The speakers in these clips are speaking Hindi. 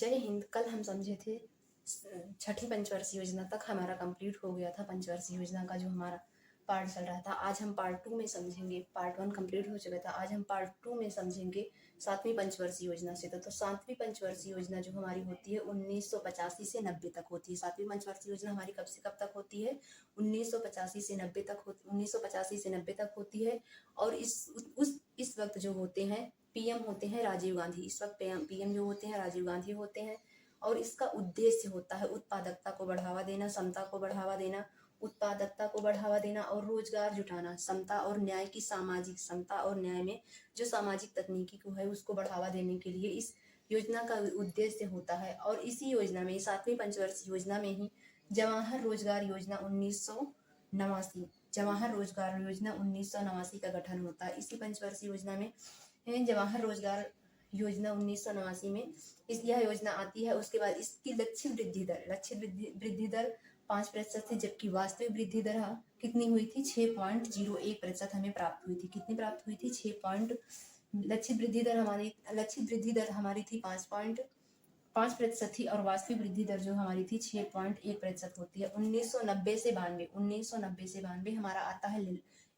जय हिंद। कल हम समझे थे छठी पंचवर्षीय योजना तक हमारा कंप्लीट हो गया था। पंचवर्षीय योजना का जो हमारा पार्ट चल रहा था, आज हम पार्ट 2 में समझेंगे। पार्ट 1 कंप्लीट हो चुका था, आज हम पार्ट 2 में समझेंगे 7वीं पंचवर्षीय योजना से। तो 7वीं पंचवर्षीय योजना जो हमारी होती है 1985 से 90 तक होती है। 7वीं पंचवर्षीय योजना हमारी कब से कब तक होती है? 1985 से 90 तक 1985 से 90 तक होती है। और इस वक्त जो होते हैं पीएम होते हैं राजीव गांधी। इस वक्त पीएम जो होते हैं राजीव गांधी होते हैं। और इसका उद्देश्य होता है उत्पादकता को बढ़ावा देना, समता को बढ़ावा देना, उत्पादकता को बढ़ावा देना और रोजगार जुटाना। समता और न्याय की सामाजिक समता और न्याय में जो सामाजिक तकनीकी को है उसको बढ़ावा देने के लिए इस योजना का उद्देश्य होता है। और इसी योजना में 7वीं पंचवर्षीय योजना में ही जवाहर रोजगार योजना 1989 जवाहर रोजगार योजना 1989 का गठन होता है। इसी पंचवर्षीय योजना में जवाहर रोजगार योजना 1989 में यह योजना आती है। उसके बाद इसकी लक्षित वृद्धि दर 5% थी, जबकि वास्तविक वृद्धि दर कितनी हुई थी? 6.01% हमें प्राप्त हुई थी। कितनी प्राप्त हुई थी? लक्षित वृद्धि दर हमारी थी 5.5% थी और वास्तविक वृद्धि दर जो हमारी थी 6.1% होती है। 1990 से 92 हमारा आता है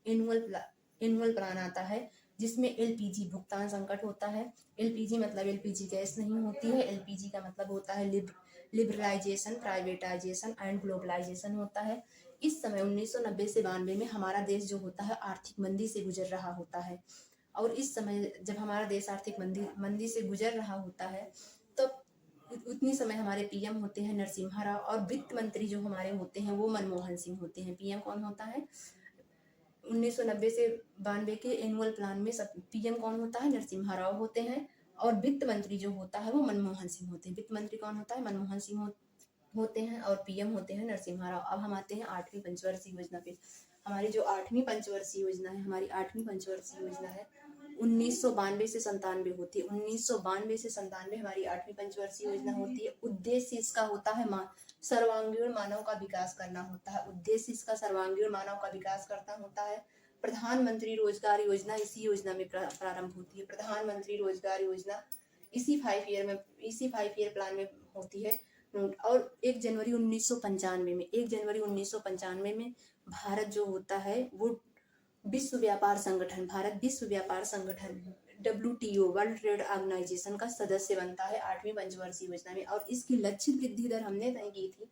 एनुअल प्लान आता है, जिसमें एलपीजी भुगतान संकट होता है। एलपीजी मतलब एलपीजी गैस नहीं होती है। एलपीजी का मतलब होता है लिबरलाइजेशन, प्राइवेटाइजेशन एंड ग्लोबलाइजेशन होता है। इस समय 1990 से 92 में हमारा देश जो होता है आर्थिक मंदी से गुजर रहा होता है। और इस समय जब हमारा देश आर्थिक मंदी से गुजर रहा होता है तो उतनी समय हमारे पीएम होते हैं नरसिम्हा राव और वित्त मंत्री जो हमारे होते हैं वो मनमोहन सिंह होते हैं। पीएम कौन होता है? 1990 से 92 के एनुअल प्लान में सब पीएम कौन होता है? नरसिम्हा राव होते हैं। और वित्त मंत्री जो होता है वो मनमोहन सिंह होते हैं। वित्त मंत्री कौन होता है? मनमोहन सिंह होते हैं और पीएम होते हैं नरसिम्हा राव। अब हम आते हैं 8वीं पंचवर्षीय योजना पे। हमारी जो 8वीं पंचवर्षीय योजना है 1992 से 97 होती है। 1992 से 97 हमारी 8वीं पंचवर्षीय योजना होती है। उद्देश्य इसका होता है सर्वांगीण मानव का विकास करना होता है। उद्देश्य इसका सर्वांगीण मानव का विकास करता होता है। प्रधानमंत्री रोजगार योजना इसी योजना में प्रारंभ होती है। प्रधानमंत्री रोजगार योजना इसी 5 ईयर प्लान में होती है। और 1 जनवरी 1995 में भारत जो होता है वो भारत विश्व व्यापार संगठन WTO वर्ल्ड ट्रेड ऑर्गेनाइजेशन का सदस्य बनता है 8वीं पंचवर्षीय योजना में। और इसकी लक्षित वृद्धि दर हमने तय की थी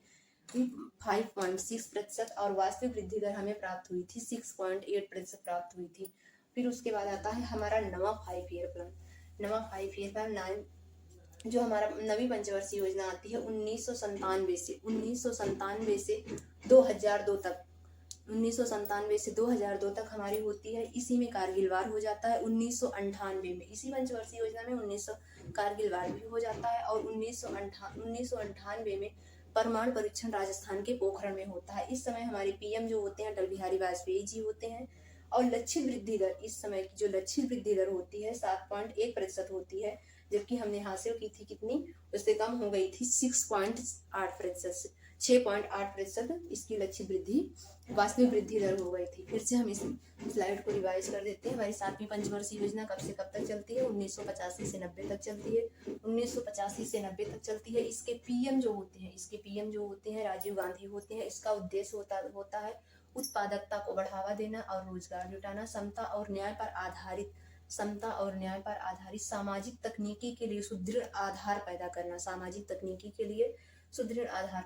5.6% और वास्तविक वृद्धि दर हमें प्राप्त हुई थी 6.8% प्राप्त हुई थी। फिर उसके बाद आता है हमारा नवा 5 ईयर प्लान जो हमारा 9वीं पंचवर्षीय योजना आती है 1997 से 2002 तक। 1997 से 2002 तक हमारी होती है। इसी में कारगिल वार हो जाता है 1998 में। इसी पंचवर्षीय योजना में कारगिल वार भी हो जाता है। और 1998 में परमाणु परीक्षण राजस्थान के पोखरण में होता है। इस समय हमारे पीएम जो होते हैं अटल बिहारी वाजपेयी जी होते हैं। और लक्षित वृद्धि दर इस समय की जो लक्षित वृद्धि दर होती है 7.1% होती है, जबकि हमने हासिल की थी कितनी? उससे कम हो गई थी 6.8%। इसकी लक्षित वास्तविक वृद्धि दर हो गई थी। फिर से हम इस स्लाइड को रिवाइज कर देते हैं। हमारी 7वीं पंचवर्षीय योजना कब से कब तक चलती है? 1985 से 90 तक चलती है। 1985 से 90 तक चलती है। इसके पीएम जो होते हैं राजीव गांधी होते हैं। इसका उद्देश्य होता है उत्पादकता को बढ़ावा देना और रोजगार जुटाना। समता और न्याय पर आधारित सामाजिक तकनीकी के लिए सुदृढ़ आधार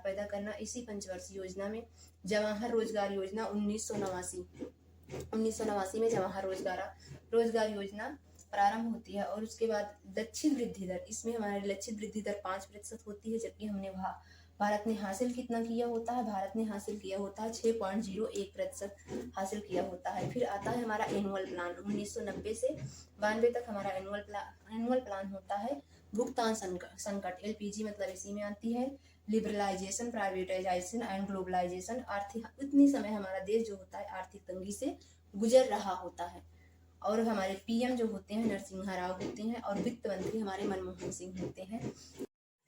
पैदा करना। इसी पंचवर्षीय योजना में जवाहर रोजगार योजना 1989 में जवाहर रोजगार योजना प्रारंभ होती है। और उसके बाद लक्षित वृद्धि दर, इसमें हमारी लक्षित वृद्धि दर 5% होती है, जबकि भारत ने हासिल कितना किया होता है? भारत ने हासिल किया होता है 6.01% हासिल किया होता है। फिर आता है हमारा एनुअल प्लान। 1990 से 92 तक हमारा एनुअल प्लान होता है भुगतान संकट। एलपीजी मतलब इसी में आती है लिबरलाइजेशन, प्राइवेटाइजेशन एंड ग्लोबलाइजेशन। उतनी समय हमारा देश जो होता है आर्थिक तंगी से गुजर रहा होता है। और हमारे पीएम जो होते हैं नरसिम्हा राव होते हैं और वित्त मंत्री हमारे मनमोहन सिंह होते हैं।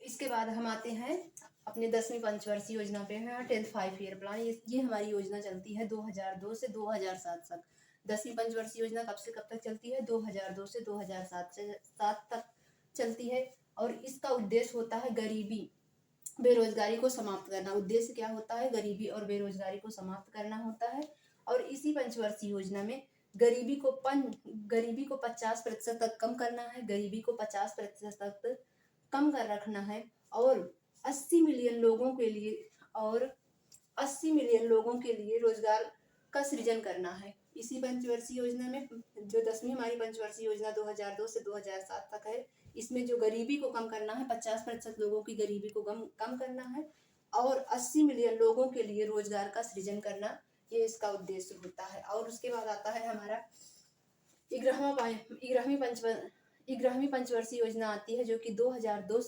इसके बाद हम आते हैं अपने 10वीं पंचवर्षीय योजना पे है 10th 5 ईयर प्लान। ये हमारी योजना चलती है 2002 से 2007 तक। 10वीं पंचवर्षीय योजना कब से कब तक चलती है? 2002 से 2007 तक चलती है। और इसका उद्देश्य होता है गरीबी बेरोजगारी को समाप्त करना। उद्देश्य क्या होता है? गरीबी और बेरोजगारी को समाप्त करना होता है। और इसी पंचवर्षीय योजना में गरीबी को 50% तक कम करना है, गरीबी को 50% तक कम कर रखना है और 80 मिलियन लोगों के लिए रोजगार का सृजन करना है। इसी पंचवर्षीय योजना में जो 10वीं हमारी पंचवर्षीय योजना 2002 से 2007 तक है, इसमें जो गरीबी को कम करना है, 50% लोगों की गरीबी को कम करना है और 80 मिलियन लोगों के लिए रोजगार का सृजन करना, ये इसका उद्देश्य होता है। और उसके बाद आता है हमारा 11वीं पंचवर्षीय योजना आती है, जो कि 2002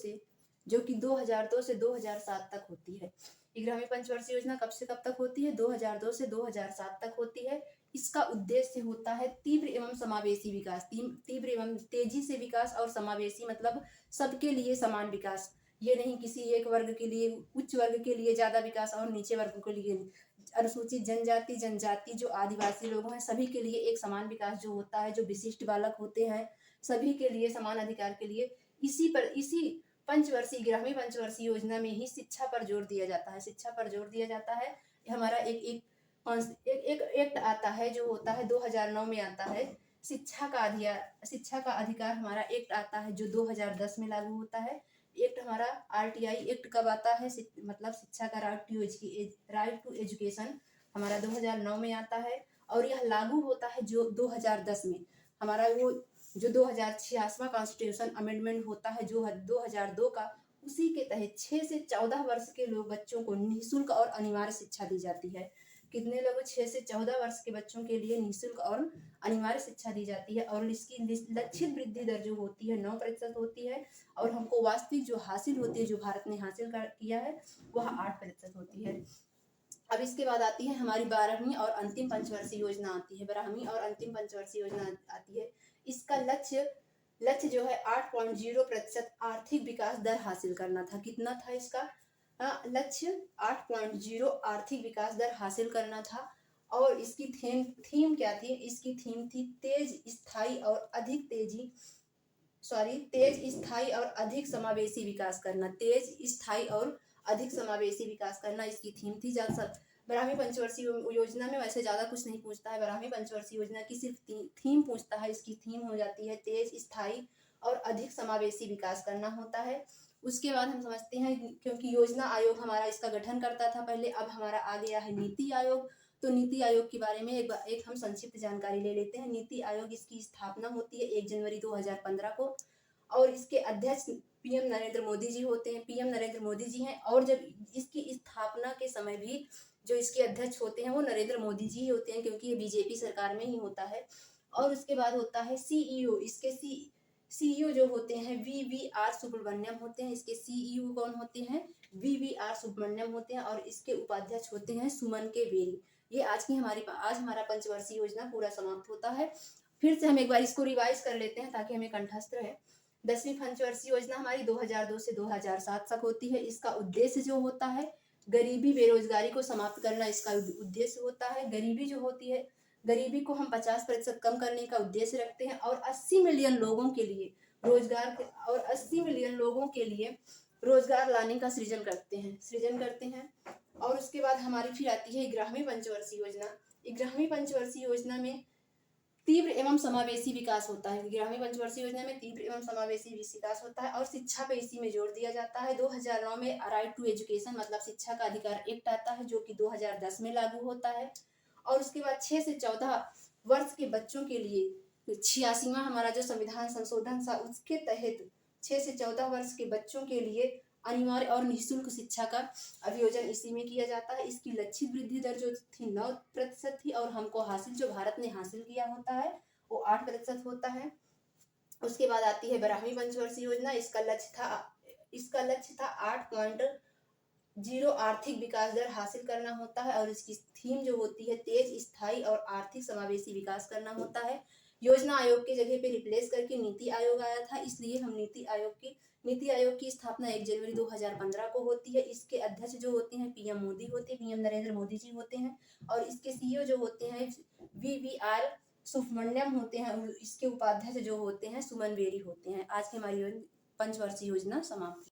से 2007 तक होती है। 11वीं पंचवर्षीय योजना कब से कब तक होती है? 2002 से 2007 तक होती है। इसका उद्देश्य होता है तीव्र एवं समावेशी विकास। तीव्र एवं तेजी से विकास और समावेशी मतलब सबके लिए समान विकास। ये नहीं किसी एक वर्ग के लिए, उच्च वर्ग के लिए ज्यादा विकास और नीचे वर्ग के लिए, अनुसूचित जनजाति जो आदिवासी लोग हैं सभी के लिए एक समान विकास जो होता है, जो विशिष्ट बालक होते हैं सभी के लिए समान अधिकार के लिए इसी 11वीं पंचवर्षीय योजना में ही शिक्षा पर जोर दिया जाता है। हमारा एक एक्ट आता है जो होता है 2009 में आता है। शिक्षा का अधिकार हमारा एक्ट आता है जो 2010 में लागू होता है। एक्ट हमारा RTI एक्ट कब आता है? मतलब शिक्षा का राइट टू एजुकेशन हमारा 2009 में आता है और यह लागू होता है जो 2010 में। हमारा वो जो 2086वां कॉन्स्टिट्यूशन अमेंडमेंट होता है जो 2002 का, उसी के तहत 6 से 14 वर्ष के लोग बच्चों को निःशुल्क और अनिवार्य शिक्षा दी जाती है। कितने लोग? 6 से 14 वर्ष के बच्चों के लिए निःशुल्क और अनिवार्य शिक्षा दी जाती है और इसकी लक्षित वृद्धि दर जो होती है 9% होती है और हमको वास्तविक जो हासिल होती है, जो भारत ने हासिल किया है, वह 8% होती है। अब इसके बाद आती है हमारी 12वीं और अंतिम पंचवर्षीय योजना आती है। 12वीं और अंतिम पंचवर्षीय योजना आती है। इसका लक्ष्य जो है 8.0% आर्थिक विकास दर हासिल करना था। कितना था इसका लक्ष्य? 8.0 आर्थिक विकास दर हासिल करना था। और इसकी थीम क्या थी? इसकी थीम थी तेज स्थायी और अधिक समावेशी विकास करना। तेज स्थायी और अधिक समावेशी विकास करना इसकी थीम थी। 12वीं पंचवर्षीय योजना में वैसे ज्यादा कुछ नहीं पूछता है। 12वीं पंचवर्षीय योजना की सिर्फ थीम पूछता है। इसकी थीम हो जाती है तेज स्थायी और अधिक समावेशी विकास करना होता है। उसके बाद हम समझते हैं, क्योंकि योजना आयोग हमारा इसका गठन करता था पहले, अब हमारा आ गया है नीति आयोग। तो नीति आयोग के बारे में एक हम संक्षिप्त जानकारी ले लेते हैं। नीति आयोग इसकी स्थापना होती है 1 जनवरी 2015 को और इसके अध्यक्ष PM नरेंद्र मोदी जी होते हैं। PM नरेंद्र मोदी जी हैं और जब इसकी स्थापना के समय भी जो इसके अध्यक्ष होते हैं वो नरेंद्र मोदी जी ही होते हैं, क्योंकि ये BJP सरकार में ही होता है। और उसके बाद होता है CEO। इसके CEO जो होते हैं VVR सुब्रमण्यम होते हैं। इसके CEO कौन होते हैं? VVR सुब्रमण्यम होते हैं और इसके उपाध्यक्ष होते हैं सुमन के बेरी। ये आज हमारा पंचवर्षीय योजना पूरा समाप्त होता है। फिर से हम एक बार इसको रिवाइज कर लेते हैं ताकि हमें कंठस्थ रहे। 10वीं पंचवर्षीय योजना हमारी 2002 से 2007 तक होती है। इसका उद्देश्य जो होता है गरीबी बेरोजगारी को समाप्त करना इसका उद्देश्य होता है। गरीबी जो होती है, गरीबी को हम 50% कम करने का उद्देश्य रखते हैं और 80 मिलियन लोगों के लिए रोजगार लाने का सृजन करते हैं। और उसके बाद हमारी फिर आती है 11वीं पंचवर्षीय योजना। 11वीं पंचवर्षीय योजना में तीव्र एवं समावेशी विकास होता है। 11वीं पंचवर्षीय योजना में तीव्र एवं समावेशी विकास होता है और शिक्षा पे इसी में जोर दिया जाता है। 2009 में राइट टू एजुकेशन मतलब शिक्षा का अधिकार एक्ट आता है जो कि 2010 में लागू होता है। और उसके बाद 6 से 14 वर्ष के बच्चों के लिए 86वां हमारा जो संविधान संशोधन था उसके तहत 6 से 14 वर्ष के बच्चों के लिए अनिवार्य और निःशुल्क शिक्षा का अभियोजन इसी में किया जाता है। इसकी लक्षित वृद्धि दर जो थी 9% थी और हमको जो भारत ने हासिल किया होता है वो 8% होता है। उसके बाद आती है 12वीं पंचवर्षीय योजना। इसका लक्ष्य था 8.0 आर्थिक विकास दर हासिल करना होता है और इसकी थीम जो होती है तेज स्थायी और आर्थिक समावेशी विकास करना होता है। योजना आयोग की जगह पे रिप्लेस करके नीति आयोग आया था, इसलिए हम नीति आयोग की स्थापना 1 जनवरी 2015 को होती है। इसके अध्यक्ष जो होते हैं PM नरेंद्र मोदी जी होते हैं और इसके CEO जो होते हैं VVR सुब्रमण्यम होते हैं और इसके उपाध्यक्ष जो होते हैं सुमन बेरी होते हैं। आज की हमारी पंचवर्षीय योजना समाप्त।